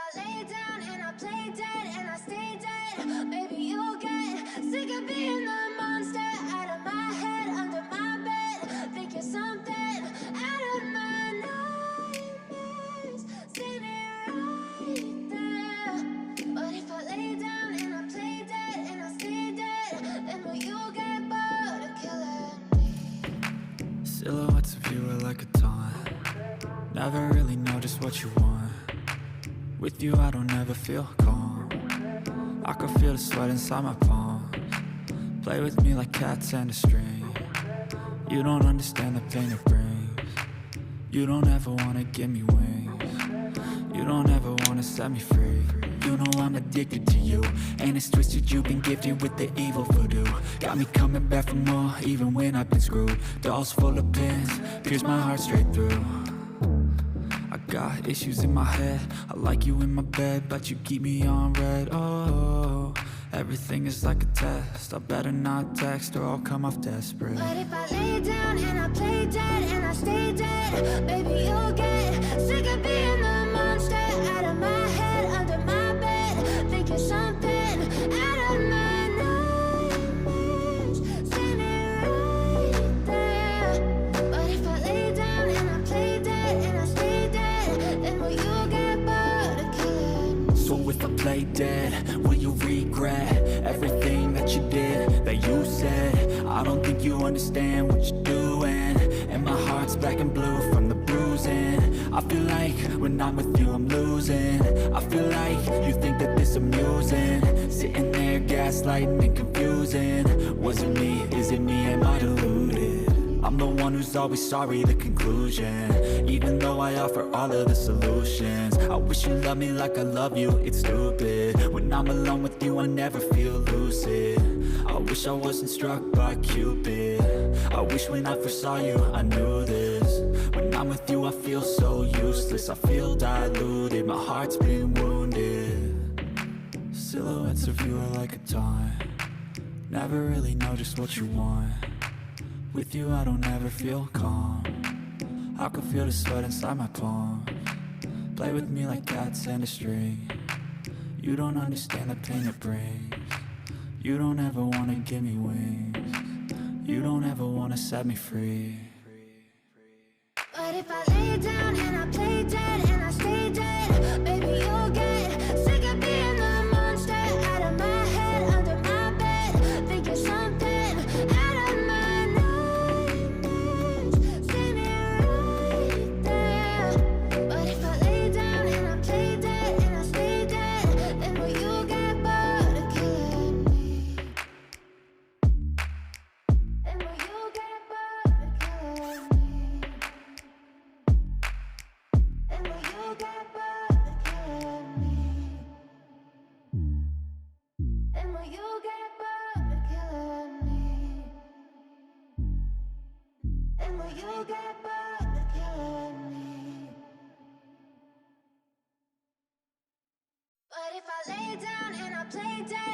I lay down and I play dead and I stay dead, maybe you'll get sick of being the monster out of my head, under my bed. Think you're something out of my nightmares, standing right there. But if I lay down and I play dead and I stay dead, then will you get bored of killing me? Silhouettes of you are like a taunt. Never really know just what you want. With you I don't ever feel calm. I can feel the sweat inside my palms. Play with me like cats and a string. You don't understand the pain it brings. You don't ever wanna give me wings. You don't ever wanna set me free. You know I'm addicted to you, and it's twisted, you've been gifted with the evil voodoo. Got me coming back for more, even when I've been screwed. Dolls full of pins, pierce my heart straight through. I got issues in my head, I like you in my bed, but you keep me on red. Oh, everything is like a test, I better not text or I'll come off desperate. But if I lay down and I play dead and I stay dead, maybe you'll get sick of being the monster out of my head, under my bed. Think you're something out of my nightmares, standing right there. But if I lay down and I play dead and I stay dead, then will you get bored of killing me? So if I play dead, will you regret everything that you did, that you said? I don't think you understand what you're doing, and my heart's black and blue from the bruising. I feel like when I'm with you I'm losing. I feel like you think that this amusing, sitting there gaslighting and confusing. Was it me? Is it me? Am I deluded? I'm the one who's always sorry, the conclusion, even though I offer all of the solutions. I wish you loved me like I love you, it's stupid. When I'm alone with you I never feel lucid. I wish I wasn't struck by Cupid. I wish when I first saw you I knew this. When I'm with you I feel so useless, I feel diluted, my heart's been wounded. Silhouettes of you are like a taunt. Never really know just what you want. With you I don't ever feel calm. I can feel the sweat inside my palms. Play with me like cats and a string. You don't understand the pain it brings. You don't ever wanna give me wings. You don't ever wanna set me free. But if I lay down and I play dead and I stay dead, maybe you'll get sick of being the monster out of my head, under my bed. Think you're something out of my nightmares, standing right there. But if I lay down and I play dead and I stay dead, then will you get bored of killing me? Then will you get bored of killing me? And will you get bored of killing me? And will you get bored of killing me? And will you get bored of killing me? But if I lay down and I play dead